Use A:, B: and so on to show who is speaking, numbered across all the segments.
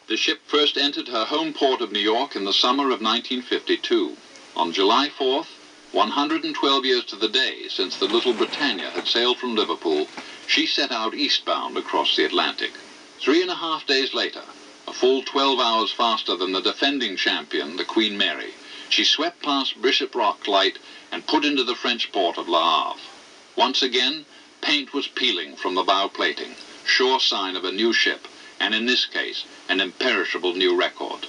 A: The ship first entered her home port of New York in the summer of 1952. On July 4th, 112 years to the day since the little Britannia had sailed from Liverpool, she set out eastbound across the Atlantic. 3.5 days later, a full 12 hours faster than the defending champion, the Queen Mary, she swept past Bishop Rock Light and put into the French port of Le Havre. Once again, paint was peeling from the bow plating, sure sign of a new ship, and in this case, an imperishable new record.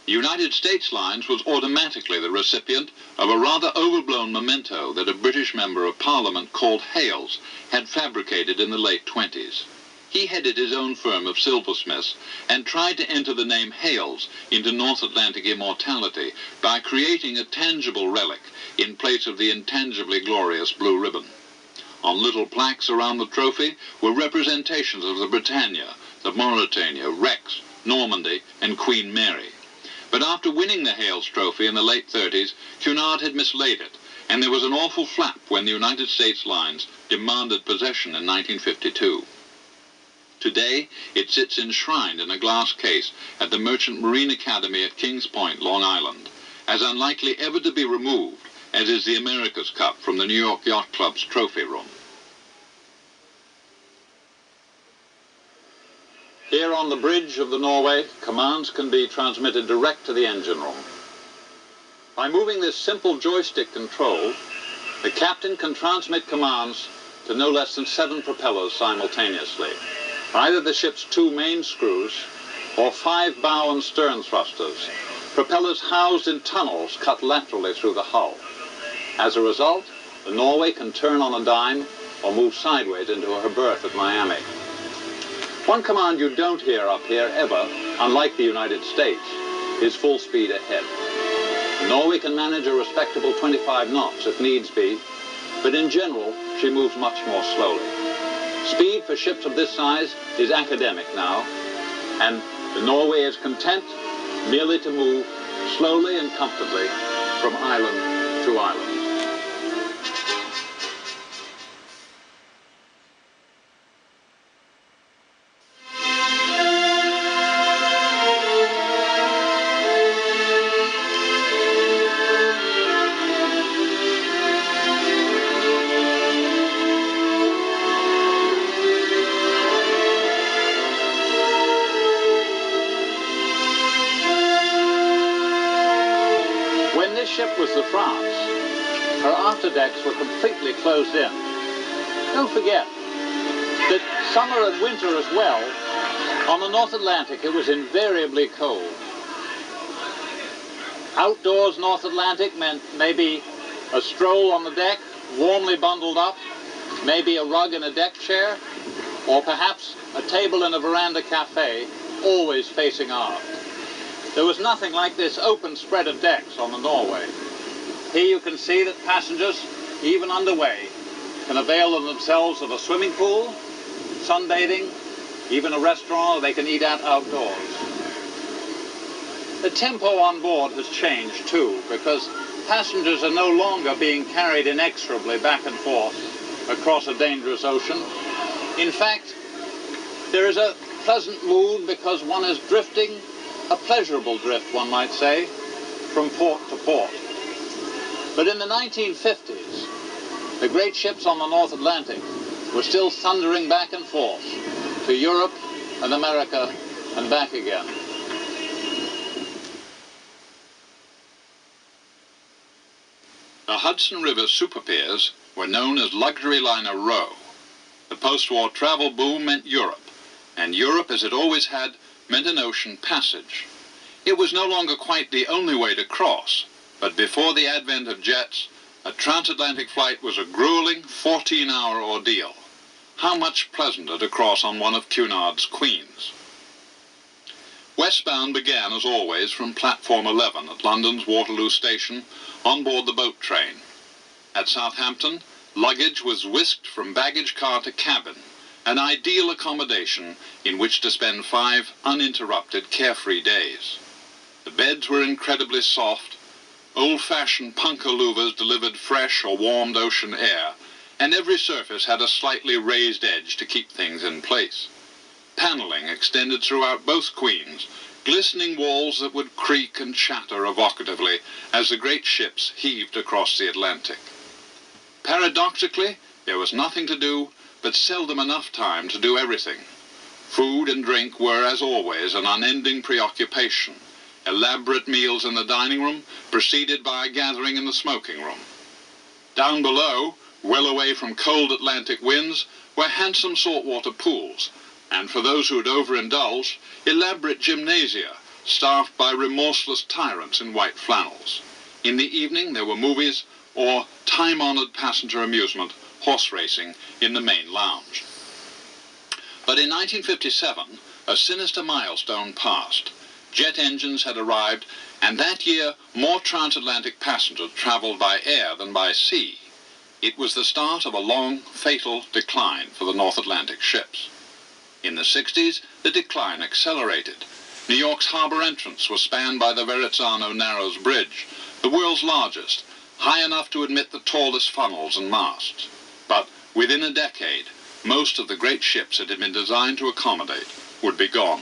A: The United States Lines was automatically the recipient of a rather overblown memento that a British member of Parliament called Hales had fabricated in the late 20s. He headed his own firm of silversmiths and tried to enter the name Hales into North Atlantic immortality by creating a tangible relic in place of the intangibly glorious blue ribbon. On little plaques around the trophy were representations of the Britannia, the Mauretania, Rex, Normandy, and Queen Mary. But after winning the Hales Trophy in the late 30s, Cunard had mislaid it, and there was an awful flap when the United States Lines demanded possession in 1952. Today, it sits enshrined in a glass case at the Merchant Marine Academy at Kings Point, Long Island, as unlikely ever to be removed as is the America's Cup from the New York Yacht Club's trophy room. Here on the bridge of the Norway, commands can be transmitted direct to the engine room. By moving this simple joystick control, the captain can transmit commands to no less than 7 propellers simultaneously, either the ship's 2 main screws or 5 bow and stern thrusters, propellers housed in tunnels cut laterally through the hull. As a result, the Norway can turn on a dime or move sideways into her berth at Miami. One command you don't hear up here ever, unlike the United States, is full speed ahead. Norway can manage a respectable 25 knots if needs be, but in general, she moves much more slowly. Speed for ships of this size is academic now, and the Norway is content merely to move slowly and comfortably from island to island. Was the France. Her afterdecks were completely closed in. Don't forget that summer and winter as well, on the North Atlantic it was invariably cold. Outdoors North Atlantic meant maybe a stroll on the deck, warmly bundled up, maybe a rug in a deck chair, or perhaps a table in a veranda cafe, always facing aft. There was nothing like this open spread of decks on the Norway. Here you can see that passengers, even underway, can avail themselves of a swimming pool, sunbathing, even a restaurant they can eat at outdoors. The tempo on board has changed too, because passengers are no longer being carried inexorably back and forth across a dangerous ocean. In fact, there is a pleasant mood because one is drifting, a pleasurable drift, one might say, from port to port. But in the 1950s, the great ships on the North Atlantic were still thundering back and forth to Europe and America and back again. The Hudson River superpiers were known as luxury liner row. The post-war travel boom meant Europe, and Europe, as it always had, meant an ocean passage. It was no longer quite the only way to cross, but before the advent of jets, a transatlantic flight was a grueling 14-hour ordeal. How much pleasanter to cross on one of Cunard's Queens. Westbound began, as always, from platform 11 at London's Waterloo Station on board the boat train. At Southampton, luggage was whisked from baggage car to cabin, an ideal accommodation in which to spend 5 uninterrupted, carefree days. The beds were incredibly soft. Old-fashioned punka louvers delivered fresh or warmed ocean air, and every surface had a slightly raised edge to keep things in place. paneling extended throughout both queens, glistening walls that would creak and chatter evocatively as the great ships heaved across the Atlantic. Paradoxically, there was nothing to do, but seldom enough time to do everything. Food and drink were, as always, an unending preoccupation. Elaborate meals in the dining room, preceded by a gathering in the smoking room. Down below, well away from cold Atlantic winds, were handsome saltwater pools, and for those who had overindulged, elaborate gymnasia, staffed by remorseless tyrants in white flannels. In the evening there were movies, or time-honored passenger amusement, horse racing, in the main lounge. But in 1957, a sinister milestone passed. Jet engines had arrived, and that year more transatlantic passengers traveled by air than by sea. It was the start of a long, fatal decline for the North Atlantic ships. In the 60s, the decline accelerated. New York's harbor entrance was spanned by the Verrazzano Narrows Bridge, the world's largest, high enough to admit the tallest funnels and masts. But within a decade, most of the great ships it had been designed to accommodate would be gone.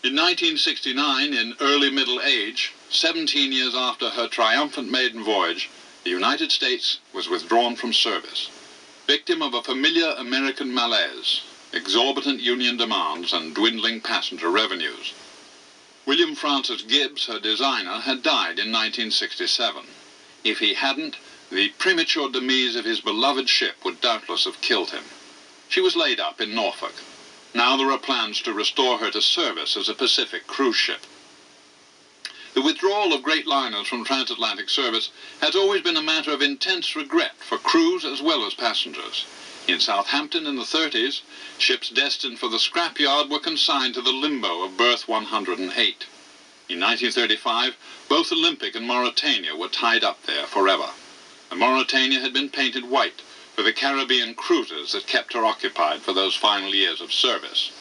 A: In 1969, in early middle age, 17 years after her triumphant maiden voyage, the United States was withdrawn from service, victim of a familiar American malaise, exorbitant union demands and dwindling passenger revenues. William Francis Gibbs, her designer, had died in 1967. If he hadn't, the premature demise of his beloved ship would doubtless have killed him. She was laid up in Norfolk. Now there are plans to restore her to service as a Pacific cruise ship. The withdrawal of great liners from transatlantic service has always been a matter of intense regret for crews as well as passengers. In Southampton in the 30s, ships destined for the scrapyard were consigned to the limbo of berth 108. In 1935, both Olympic and Mauretania were tied up there forever. The Mauretania had been painted white for the Caribbean cruises that kept her occupied for those final years of service.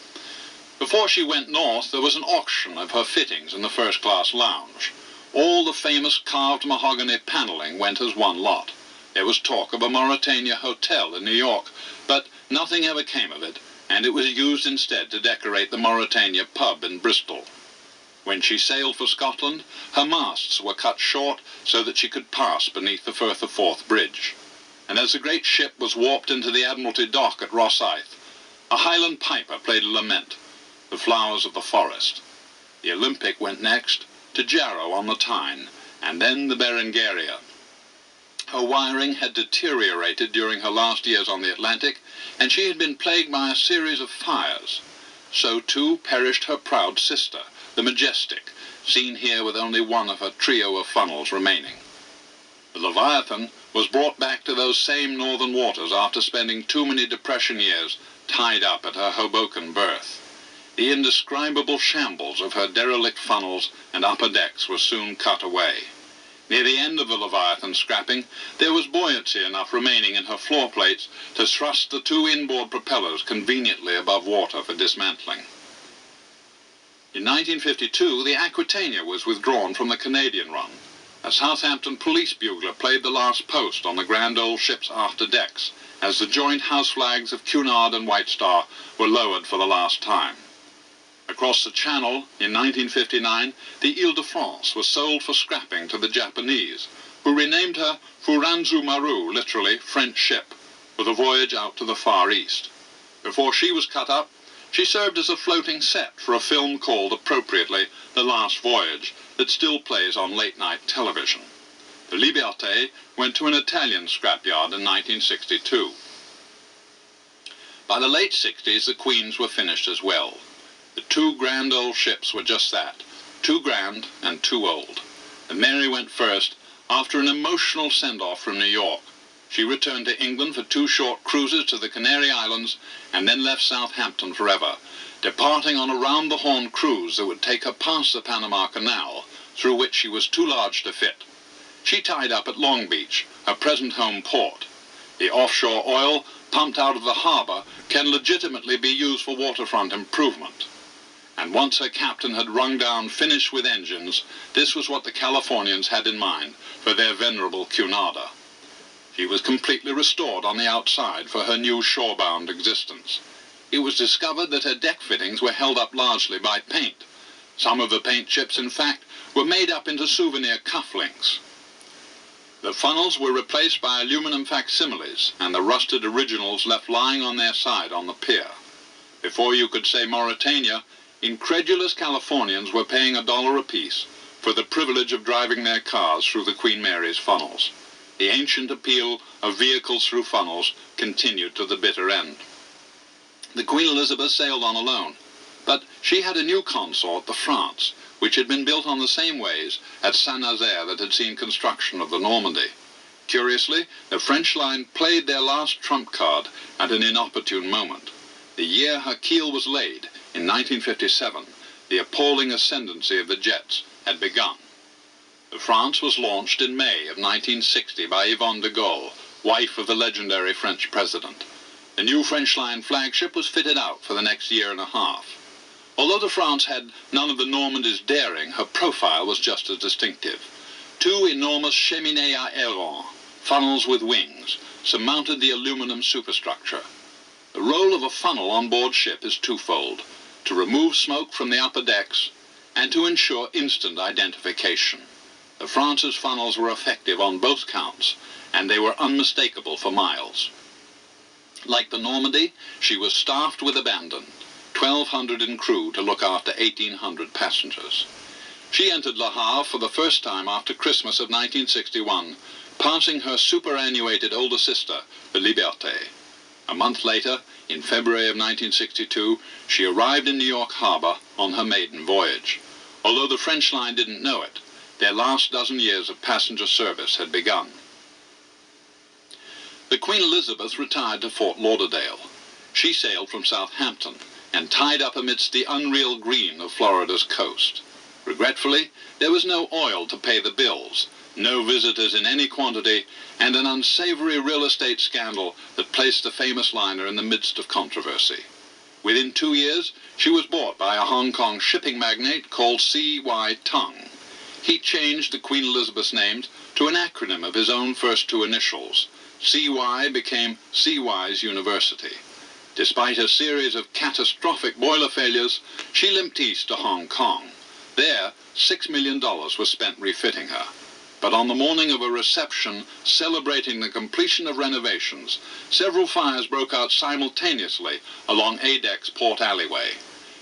A: Before she went north, there was an auction of her fittings in the first-class lounge. All the famous carved mahogany paneling went as one lot. There was talk of a Mauretania hotel in New York, but nothing ever came of it, and it was used instead to decorate the Mauretania pub in Bristol. When she sailed for Scotland, her masts were cut short so that she could pass beneath the Firth of Forth Bridge. And as the great ship was warped into the Admiralty dock at Rosyth, a Highland piper played a lament, The Flowers of the Forest. The Olympic went next to Jarrow on the Tyne, and then the Berengaria. Her wiring had deteriorated during her last years on the Atlantic, and she had been plagued by a series of fires. So too perished her proud sister, the Majestic, seen here with only one of her trio of funnels remaining. The Leviathan was brought back to those same northern waters after spending too many depression years tied up at her Hoboken berth. The indescribable shambles of her derelict funnels and upper decks were soon cut away. Near the end of the Leviathan scrapping, there was buoyancy enough remaining in her floor plates to thrust the two inboard propellers conveniently above water for dismantling. In 1952, the Aquitania was withdrawn from the Canadian run. A Southampton police bugler played the last post on the grand old ship's after decks as the joint house flags of Cunard and White Star were lowered for the last time. Across the Channel, in 1959, the Ile-de-France was sold for scrapping to the Japanese, who renamed her Furanzu Maru, literally French ship, for the voyage out to the Far East. Before she was cut up, she served as a floating set for a film called, appropriately, The Last Voyage, that still plays on late-night television. The Liberté went to an Italian scrapyard in 1962. By the late 60s, the Queens were finished as well. The two grand old ships were just that, too grand and too old. The Mary went first, after an emotional send-off from New York. She returned to England for 2 short cruises to the Canary Islands and then left Southampton forever, departing on a round-the-Horn cruise that would take her past the Panama Canal, through which she was too large to fit. She tied up at Long Beach, her present home port. The offshore oil pumped out of the harbor can legitimately be used for waterfront improvement. And once her captain had rung down "finish with engines," this was what the Californians had in mind for their venerable Cunarder. She was completely restored on the outside for her new shorebound existence. it was discovered that her deck fittings were held up largely by paint. Some of the paint chips, in fact, were made up into souvenir cufflinks. The funnels were replaced by aluminum facsimiles, and the rusted originals left lying on their side on the pier. Before you could say Mauritania, incredulous Californians were paying $1 apiece for the privilege of driving their cars through the Queen Mary's funnels. The ancient appeal of vehicles through funnels continued to the bitter end. The Queen Elizabeth sailed on alone, but she had a new consort, the France, which had been built on the same ways at Saint-Nazaire that had seen construction of the Normandy. Curiously, the French line played their last trump card at an inopportune moment. The year her keel was laid, in 1957, the appalling ascendancy of the jets had begun. The France was launched in May of 1960 by Yvonne de Gaulle, wife of the legendary French president. The new French line flagship was fitted out for the next year and a half. Although the France had none of the Normandy's daring, her profile was just as distinctive. Two enormous cheminées à aileron, funnels with wings, surmounted the aluminum superstructure. The role of a funnel on board ship is twofold: to remove smoke from the upper decks and to ensure instant identification. The France's funnels were effective on both counts, and they were unmistakable for miles. Like the Normandy, she was staffed with abandon, 1,200 in crew to look after 1,800 passengers. She entered Le Havre for the first time after Christmas of 1961, passing her superannuated older sister, the Liberté. A month later, in February of 1962, she arrived in New York Harbor on her maiden voyage. Although the French line didn't know it, their last dozen years of passenger service had begun. The Queen Elizabeth retired to Fort Lauderdale. She sailed from Southampton and tied up amidst the unreal green of Florida's coast. Regretfully, there was no oil to pay the bills, no visitors in any quantity, and an unsavory real estate scandal that placed the famous liner in the midst of controversy. Within 2 years, she was bought by a Hong Kong shipping magnate called C.Y. Tung. He changed the Queen Elizabeth's name to an acronym of his own first two initials. C.Y. became C.Y.'s University. Despite a series of catastrophic boiler failures, she limped east to Hong Kong. There, $6 million was spent refitting her. But on the morning of a reception celebrating the completion of renovations, several fires broke out simultaneously along A-Deck's port alleyway.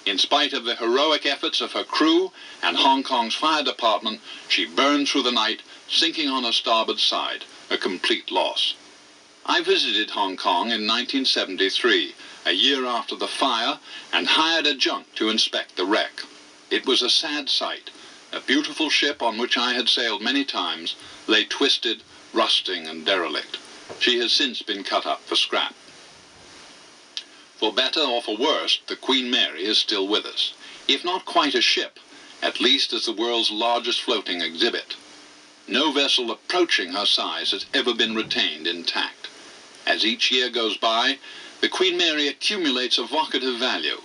A: In spite of the heroic efforts of her crew and Hong Kong's fire department, she burned through the night, sinking on her starboard side, a complete loss. I visited Hong Kong in 1973, a year after the fire, and hired a junk to inspect the wreck. It was a sad sight. A beautiful ship on which I had sailed many times lay twisted, rusting, and derelict. She has since been cut up for scrap. For better or for worse, the Queen Mary is still with us. If not quite a ship, at least as the world's largest floating exhibit. No vessel approaching her size has ever been retained intact. As each year goes by, the Queen Mary accumulates evocative value.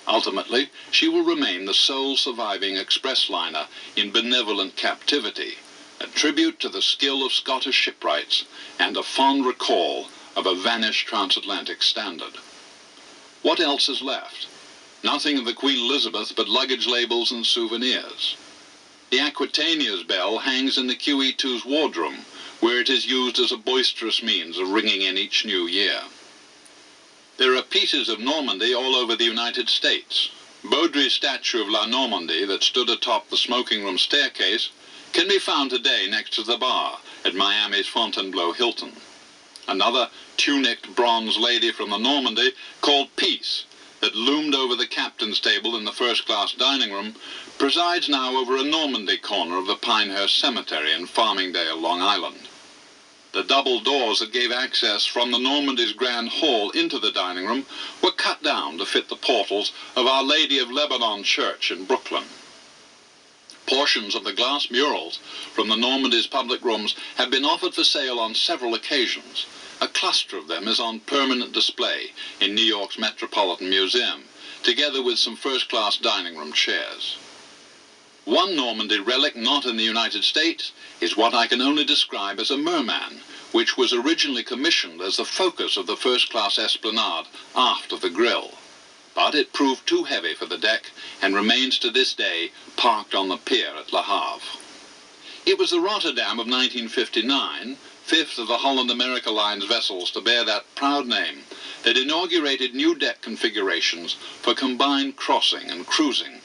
A: Ultimately, she will remain the sole surviving express liner in benevolent captivity, a tribute to the skill of Scottish shipwrights and a fond recall of a vanished transatlantic standard. What else is left? Nothing of the Queen Elizabeth but luggage labels and souvenirs. The Aquitania's bell hangs in the QE2's wardroom, where it is used as a boisterous means of ringing in each new year. There are pieces of Normandy all over the United States. Baudry's statue of La Normandie that stood atop the smoking room staircase can be found today next to the bar at Miami's Fontainebleau Hilton. Another tunicked bronze lady from the Normandy, called Peace, that loomed over the captain's table in the first-class dining room, presides now over a Normandy corner of the Pinehurst Cemetery in Farmingdale, Long Island. The double doors that gave access from the Normandy's Grand Hall into the dining room were cut down to fit the portals of Our Lady of Lebanon Church in Brooklyn. Portions of the glass murals from the Normandy's public rooms have been offered for sale on several occasions. A cluster of them is on permanent display in New York's Metropolitan Museum, together with some first-class dining room chairs. One Normandy relic not in the United States is what I can only describe as a Merman, which was originally commissioned as the focus of the first-class esplanade aft of the grill. but it proved too heavy for the deck and remains to this day parked on the pier at Le Havre. It was the Rotterdam of 1959, fifth of the Holland America Line's vessels to bear that proud name, that inaugurated new deck configurations for combined crossing and cruising.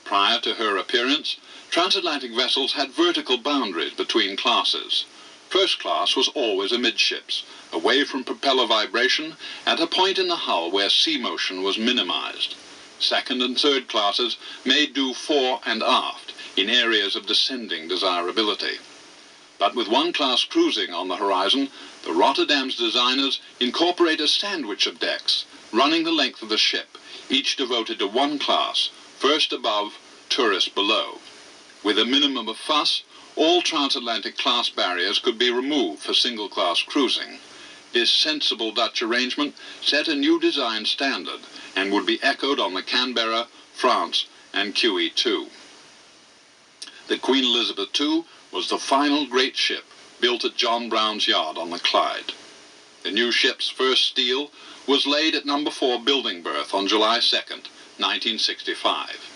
A: Prior to her appearance, transatlantic vessels had vertical boundaries between classes. First class was always amidships, away from propeller vibration, at a point in the hull where sea motion was minimized. Second and third classes made do fore and aft in areas of descending desirability. But with one-class cruising on the horizon, the Rotterdam's designers incorporate a sandwich of decks, running the length of the ship, each devoted to one class, first above, tourist below. With a minimum of fuss, all transatlantic class barriers could be removed for single-class cruising. This sensible Dutch arrangement set a new design standard and would be echoed on the Canberra, France, and QE2. The Queen Elizabeth II was the final great ship built at John Brown's yard on the Clyde. The new ship's first steel was laid at No. 4 building berth on July 2nd, 1965.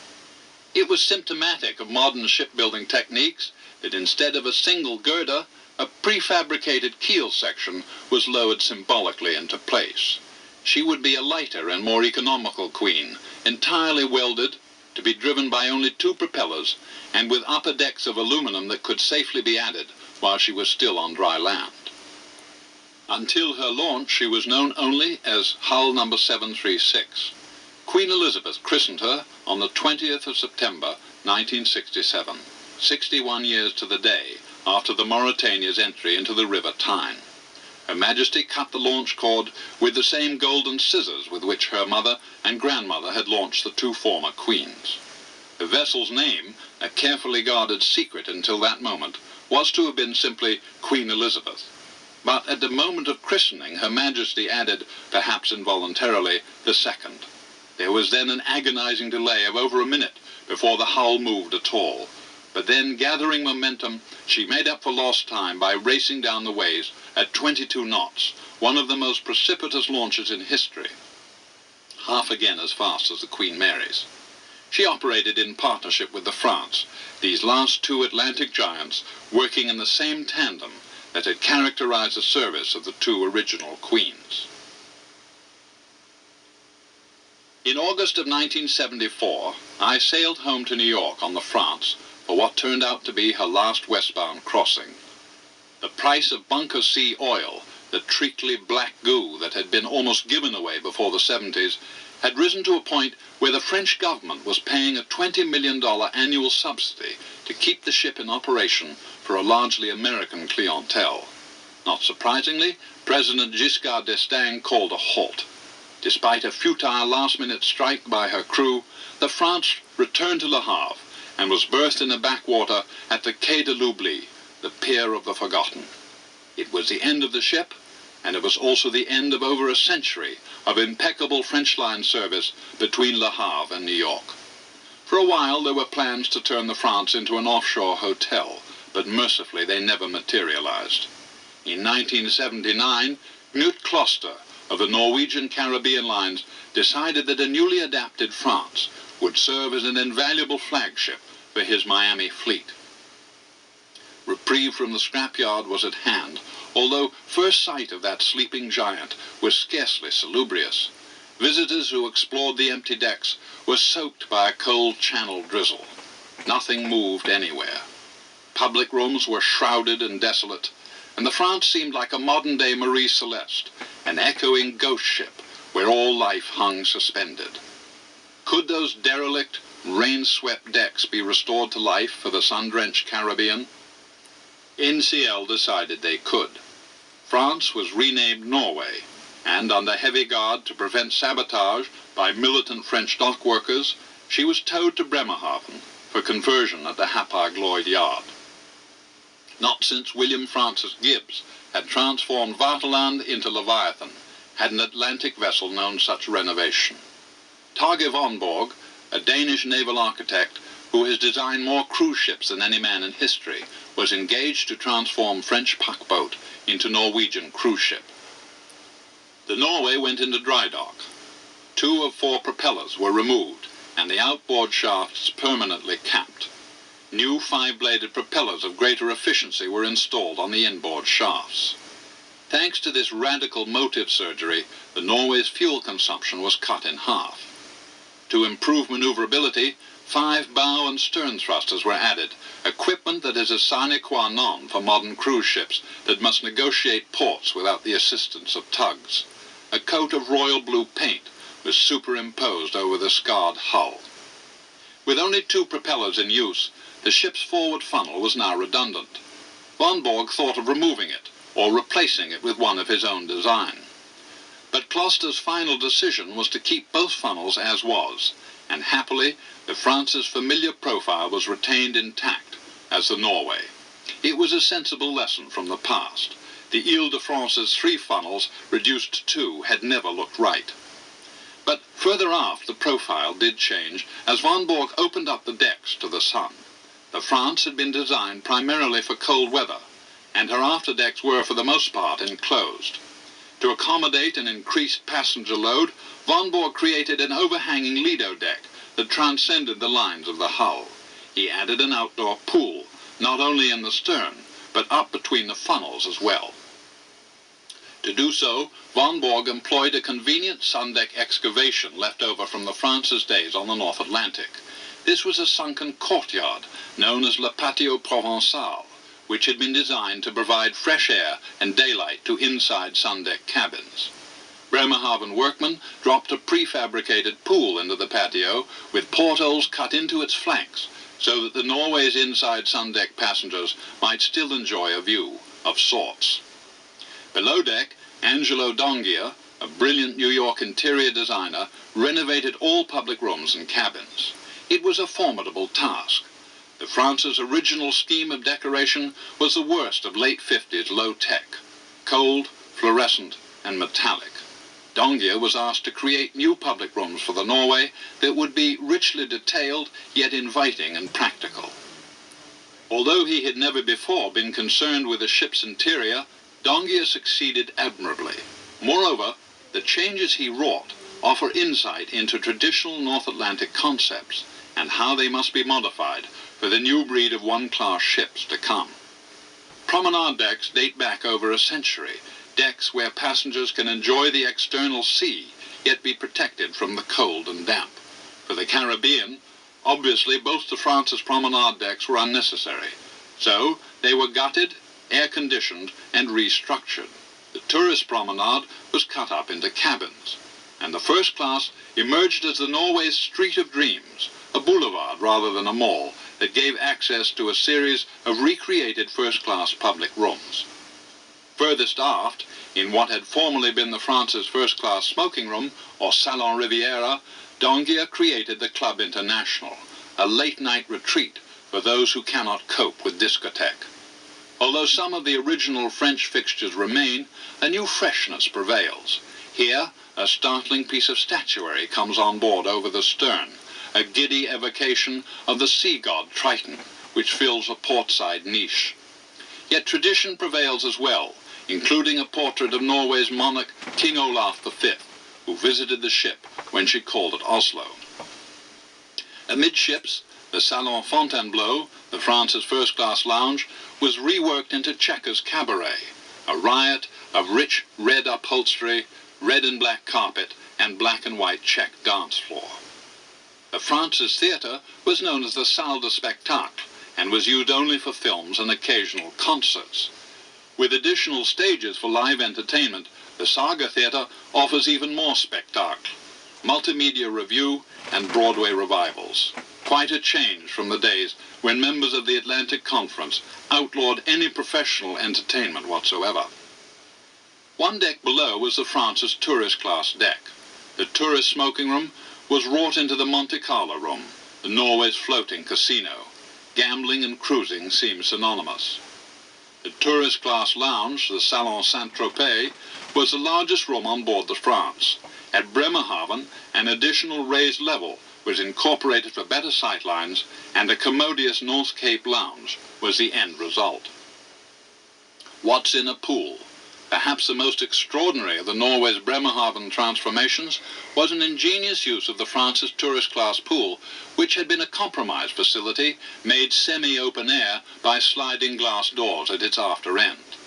A: It was symptomatic of modern shipbuilding techniques that instead of a single girder, a prefabricated keel section was lowered symbolically into place. She would be a lighter and more economical queen, entirely welded, to be driven by only 2 propellers, and with upper decks of aluminum that could safely be added while she was still on dry land. Until her launch, she was known only as Hull No. 736. Queen Elizabeth christened her on the 20th of September, 1967, 61 years to the day after the Mauretania's entry into the River Tyne. Her Majesty cut the launch cord with the same golden scissors with which her mother and grandmother had launched the 2 former queens. The vessel's name, a carefully guarded secret until that moment, was to have been simply Queen Elizabeth. But at the moment of christening, Her Majesty added, perhaps involuntarily, the second. There was then an agonizing delay of over a minute before the hull moved at all. But then, gathering momentum, she made up for lost time by racing down the ways at 22 knots, one of the most precipitous launches in history, half again as fast as the Queen Mary's. She operated in partnership with the France, these last 2 Atlantic giants working in the same tandem that had characterized the service of the 2 original queens. In August of 1974, I sailed home to New York on the France for what turned out to be her last westbound crossing. The price of bunker sea oil, the treacly black goo that had been almost given away before the 70s, had risen to a point where the French government was paying a $20 million annual subsidy to keep the ship in operation for a largely American clientele. Not surprisingly, President Giscard d'Estaing called a halt. Despite a futile last-minute strike by her crew, the France returned to Le Havre and was berthed in a backwater at the Quai de l'Oubli, the Pier of the Forgotten. It was the end of the ship, and it was also the end of over a century of impeccable French line service between Le Havre and New York. For a while there were plans to turn the France into an offshore hotel, but mercifully they never materialized. In 1979, Knut Kloster of the Norwegian Caribbean Lines decided that a newly adapted France would serve as an invaluable flagship for his Miami fleet. Reprieve from the scrapyard was at hand, although first sight of that sleeping giant was scarcely salubrious. Visitors who explored the empty decks were soaked by a cold channel drizzle. Nothing moved anywhere. Public rooms were shrouded and desolate, and the France seemed like a modern-day Marie Celeste, an echoing ghost ship where all life hung suspended. Could those derelict, rain-swept decks be restored to life for the sun-drenched Caribbean? NCL decided they could. France was renamed Norway, and under heavy guard to prevent sabotage by militant French dock workers, she was towed to Bremerhaven for conversion at the Hapag-Lloyd yard. Not since William Francis Gibbs had transformed Vaterland into Leviathan had an Atlantic vessel known such renovation. Tage von Borg, a Danish naval architect who has designed more cruise ships than any man in history, was engaged to transform French puck-boat into Norwegian cruise ship. The Norway went into dry dock. 2 of 4 propellers were removed and the outboard shafts permanently capped. New 5-bladed propellers of greater efficiency were installed on the inboard shafts. Thanks to this radical motive surgery, the Norway's fuel consumption was cut in half. To improve maneuverability, 5 bow and stern thrusters were added, equipment that is a sine qua non for modern cruise ships that must negotiate ports without the assistance of tugs. A coat of royal blue paint was superimposed over the scarred hull. With only 2 propellers in use, the ship's forward funnel was now redundant. Von Borg thought of removing it, or replacing it with one of his own design. But Kloster's final decision was to keep both funnels as was, and happily, the France's familiar profile was retained intact as the Norway. It was a sensible lesson from the past. The Ile-de-France's 3 funnels, reduced to 2, had never looked right. But further aft, the profile did change as Von Borg opened up the decks to the sun. The France had been designed primarily for cold weather, and her afterdecks were for the most part enclosed. To accommodate an increased passenger load, Von Borg created an overhanging lido deck that transcended the lines of the hull. He added an outdoor pool, not only in the stern, but up between the funnels as well. To do so, Von Borg employed a convenient sundeck excavation left over from the France's days on the North Atlantic. This was a sunken courtyard known as Le Patio Provençal, which had been designed to provide fresh air and daylight to inside sundeck cabins. Bremerhaven workmen dropped a prefabricated pool into the patio with portholes cut into its flanks so that the Norway's inside sundeck passengers might still enjoy a view of sorts. Below deck, Angelo Dongia, a brilliant New York interior designer, renovated all public rooms and cabins. It was a formidable task. The France's original scheme of decoration was the worst of late 50s low-tech, cold, fluorescent, and metallic. Dongia was asked to create new public rooms for the Norway that would be richly detailed, yet inviting and practical. Although he had never before been concerned with a ship's interior, Dongia succeeded admirably. Moreover, the changes he wrought offer insight into traditional North Atlantic concepts and how they must be modified for the new breed of one-class ships to come. Promenade decks date back over a century, decks where passengers can enjoy the external sea, yet be protected from the cold and damp. For the Caribbean, obviously both the France's promenade decks were unnecessary, so they were gutted, air-conditioned, and restructured. The tourist promenade was cut up into cabins, and the first class emerged as the Norway's Street of Dreams, a boulevard rather than a mall that gave access to a series of recreated first-class public rooms. Furthest aft, in what had formerly been the France's first-class smoking room, or Salon Riviera, Dongia created the Club International, a late-night retreat for those who cannot cope with discotheque. Although some of the original French fixtures remain, a new freshness prevails. Here, a startling piece of statuary comes on board over the stern, a giddy evocation of the sea god Triton, which fills a portside niche. Yet tradition prevails as well, including a portrait of Norway's monarch King Olaf V, who visited the ship when she called at Oslo. Amidships, the Salon Fontainebleau, the France's first-class lounge, was reworked into Chequers Cabaret, a riot of rich red upholstery, red and black carpet, and black and white check dance floor. The France's theatre was known as the Salle de Spectacle and was used only for films and occasional concerts. With additional stages for live entertainment, the Saga Theatre offers even more spectacle, multimedia review, and Broadway revivals. Quite a change from the days when members of the Atlantic Conference outlawed any professional entertainment whatsoever. One deck below was the France's tourist class deck. The tourist smoking room was wrought into the Monte Carlo room, the Norway's floating casino. Gambling and cruising seem synonymous. The tourist class lounge, the Salon Saint-Tropez, was the largest room on board the France. At Bremerhaven, an additional raised level was incorporated for better sightlines, and a commodious North Cape lounge was the end result. What's in a pool? Perhaps the most extraordinary of the Norway's Bremerhaven transformations was an ingenious use of the France's tourist-class pool, which had been a compromise facility made semi-open air by sliding glass doors at its after end.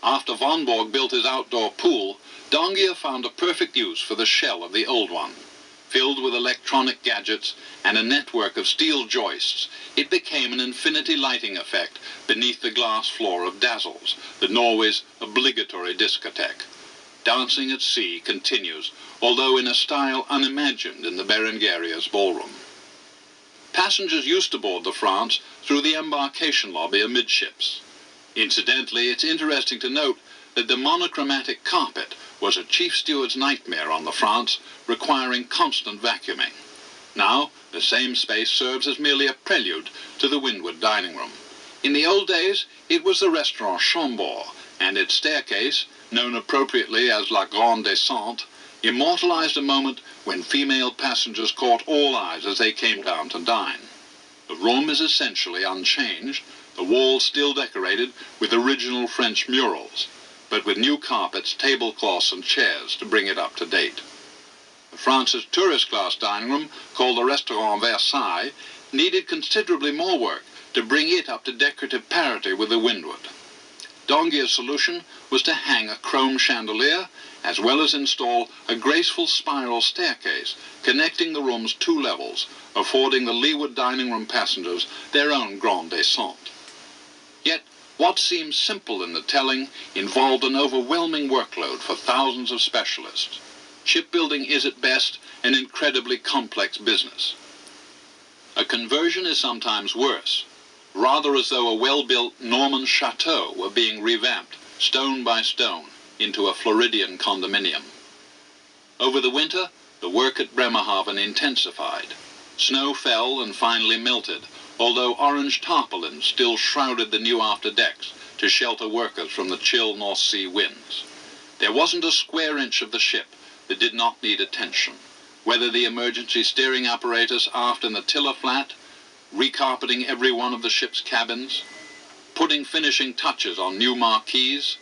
A: After von Borg built his outdoor pool, Dongier found a perfect use for the shell of the old one. Filled with electronic gadgets and a network of steel joists, it became an infinity lighting effect beneath the glass floor of Dazzles, the Norway's obligatory discotheque. Dancing at Sea continues, although in a style unimagined in the Berengaria's ballroom. Passengers used to board the France through the embarkation lobby amidships. Incidentally, it's interesting to note that the monochromatic carpet was a chief steward's nightmare on the France, requiring constant vacuuming. Now, the same space serves as merely a prelude to the Windward dining room. In the old days, it was the restaurant Chambord, and its staircase, known appropriately as La Grande Descente, immortalized a moment when female passengers caught all eyes as they came down to dine. The room is essentially unchanged, the walls still decorated with original French murals, but with new carpets, tablecloths and chairs to bring it up to date. The France's tourist-class dining room, called the Restaurant Versailles, needed considerably more work to bring it up to decorative parity with the Windward. Dongier's solution was to hang a chrome chandelier, as well as install a graceful spiral staircase connecting the room's two levels, affording the leeward dining room passengers their own grande descente. Yet, what seemed simple in the telling involved an overwhelming workload for thousands of specialists. Shipbuilding is at best an incredibly complex business. A conversion is sometimes worse, rather as though a well-built Norman chateau were being revamped, stone by stone, into a Floridian condominium. Over the winter, the work at Bremerhaven intensified. Snow fell and finally melted, although orange tarpaulins still shrouded the new after decks to shelter workers from the chill North Sea winds. There wasn't a square inch of the ship that did not need attention, whether the emergency steering apparatus aft in the tiller flat, recarpeting every one of the ship's cabins, putting finishing touches on new marquees,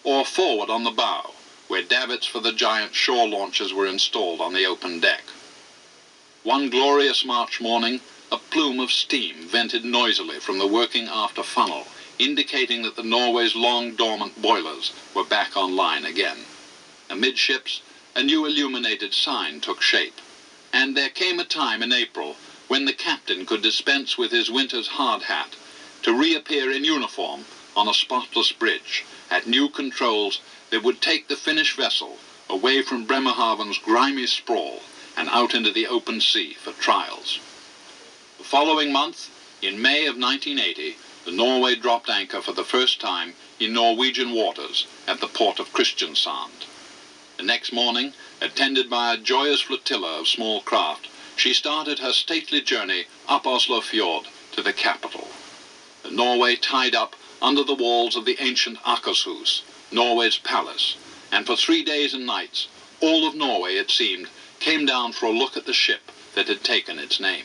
A: or forward on the bow, where davits for the giant shore launches were installed on the open deck. One glorious March morning, a plume of steam vented noisily from the working after funnel, indicating that the Norway's long-dormant boilers were back online again. Amidships, a new illuminated sign took shape, and there came a time in April when the captain could dispense with his winter's hard hat to reappear in uniform on a spotless bridge at new controls that would take the Finnish vessel away from Bremerhaven's grimy sprawl and out into the open sea for trials. The following month, in May of 1980, the Norway dropped anchor for the first time in Norwegian waters at the port of Kristiansand. The next morning, attended by a joyous flotilla of small craft, she started her stately journey up Oslo Fjord to the capital. The Norway tied up under the walls of the ancient Akershus, Norway's palace, and for 3 days and nights, all of Norway, it seemed, came down for a look at the ship that had taken its name.